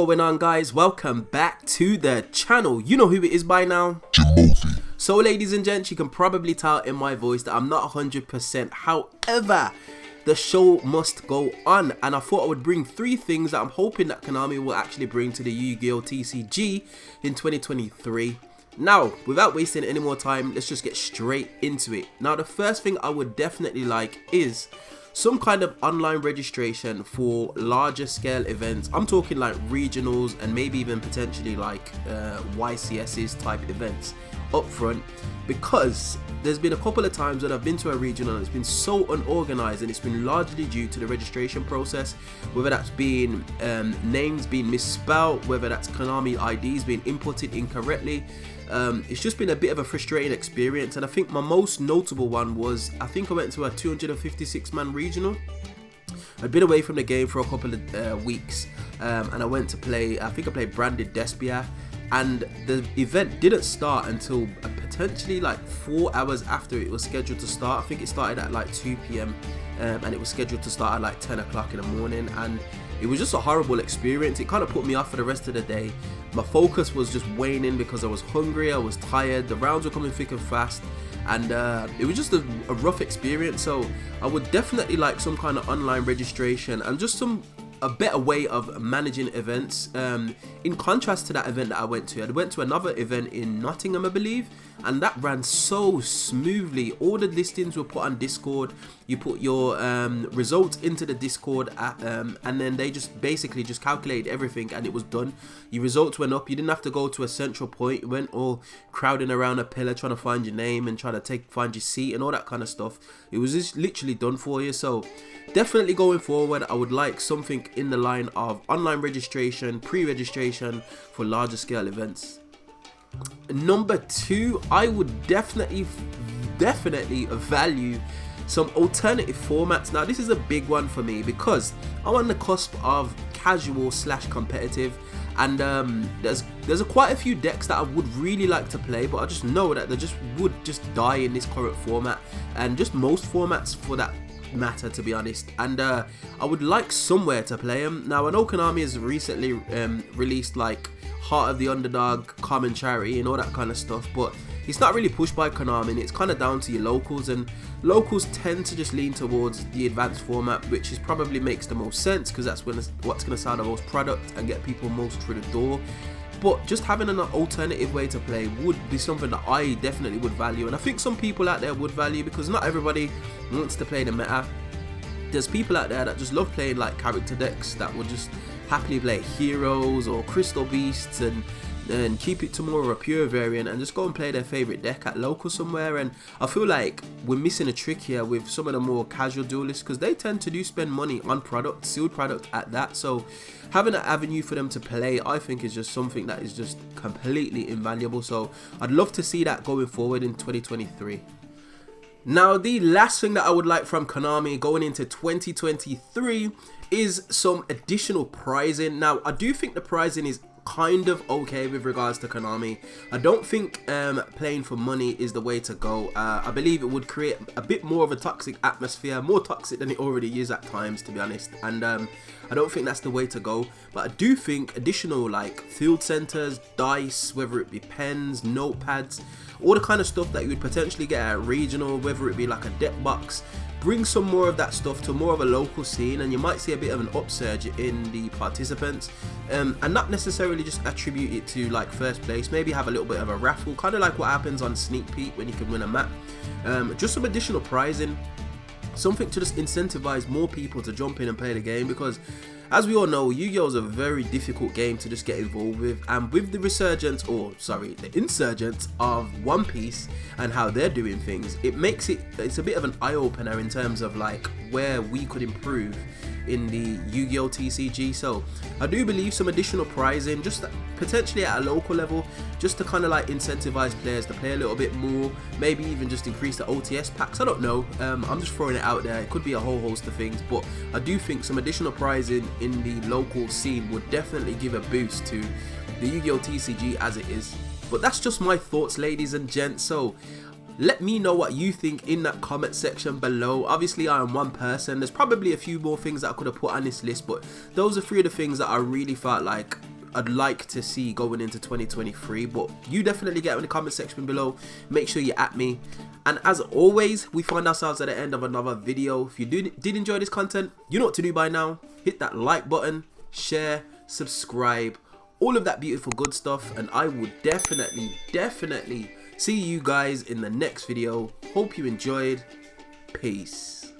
going on, guys? Welcome back to the channel. You know who it is by now, Jimothy. So ladies and gents, you can probably tell in my voice that I'm not 100%. However, the show must go on, and I thought I would bring 3 things that I'm hoping that Konami will actually bring to the Yu-Gi-Oh TCG in 2023. Now, without wasting any more time, let's just get straight into it. Now, the first thing I would definitely like is some kind of online registration for larger scale events. I'm talking like regionals and maybe even potentially like YCS's type events up front, because there's been a couple of times when I've been to a regional and it's been so unorganized, and it's been largely due to the registration process, whether that's been names being misspelled, whether that's Konami IDs being inputted incorrectly. It's just been a bit of a frustrating experience, and I think my most notable one was, I think I went to a 256 man regional. I'd been away from the game for a couple of weeks, and I went to play, I think I played Branded Despia, and the event didn't start until potentially like 4 hours after it was scheduled to start. I think it started at like 2 p.m. And it was scheduled to start at like 10 o'clock in the morning, and it was just a horrible experience. It kind of put me off for the rest of the day. My focus was just waning because I was hungry, I was tired, the rounds were coming thick and fast, and it was just a rough experience. So I would definitely like some kind of online registration and just a better way of managing events, in contrast to that event that I went to another event in Nottingham, I believe, and that ran so smoothly. All the listings were put on Discord. You put your results into the Discord and then they just basically just calculated everything and it was done. Your results went up. You didn't have to go to a central point. You went all crowding around a pillar trying to find your name and trying to find your seat and all that kind of stuff. It was just literally done for you. So definitely going forward, I would like something in the line of online registration, pre-registration for larger scale events. Number 2, I would definitely value some alternative formats. Now, this is a big one for me because I'm on the cusp of casual / competitive, and there's quite a few decks that I would really like to play, but I just know that they just would die in this current format, and just most formats for that matter, to be honest. And I would like somewhere to play them. Now, I know Konami has recently released like Heart of the Underdog, Common Charity and all that kind of stuff, but it's not really pushed by Konami, and it's kind of down to your locals, and locals tend to just lean towards the advanced format, which is probably makes the most sense because that's what's going to sell the most product and get people most through the door. But just having an alternative way to play would be something that I definitely would value, and I think some people out there would value, because not everybody wants to play the meta. There's people out there that just love playing like character decks that would just happily play heroes or crystal beasts and keep it to more of a pure variant and just go and play their favorite deck at local somewhere. And I feel like we're missing a trick here with some of the more casual duelists, because they tend to spend money on product, sealed product at that. So having an avenue for them to play, I think, is just something that is just completely invaluable. So I'd love to see that going forward in 2023. Now, the last thing that I would like from Konami going into 2023 is some additional pricing. Now, I do think the pricing is kind of okay with regards to Konami. I don't think playing for money is the way to go. I believe it would create a bit more of a toxic atmosphere, more toxic than it already is at times, to be honest, and I don't think that's the way to go. But I do think additional like field centers, dice, whether it be pens, notepads, all the kind of stuff that you would potentially get at regional, whether it be like a deck box, bring some more of that stuff to more of a local scene, and you might see a bit of an upsurge in the participants, and not necessarily just attribute it to like first place. Maybe have a little bit of a raffle, kind of like what happens on Sneak Peek when you can win a map. Just some additional prizing, something to just incentivize more people to jump in and play the game, because as we all know, Yu-Gi-Oh is a very difficult game to just get involved with, and with the the insurgence of One Piece and how they're doing things, it's a bit of an eye-opener in terms of like where we could improve in the Yu-Gi-Oh TCG. So I do believe some additional prizing, just potentially at a local level, just to kind of like incentivize players to play a little bit more, maybe even just increase the OTS packs. I don't know, I'm just throwing it out there. It could be a whole host of things, but I do think some additional prizing in the local scene would definitely give a boost to the Yu-Gi-Oh TCG as it is. But that's just my thoughts, ladies and gents. So Let me know what you think in that comment section below. Obviously, I am one person. There's probably a few more things that I could have put on this list, but those are three of the things that I really felt like I'd like to see going into 2023, but you definitely get in the comment section below. Make sure you at me. And as always, we find ourselves at the end of another video. If you did enjoy this content, you know what to do by now. Hit that like button, share, subscribe, all of that beautiful good stuff, and I would definitely see you guys in the next video. Hope you enjoyed. Peace.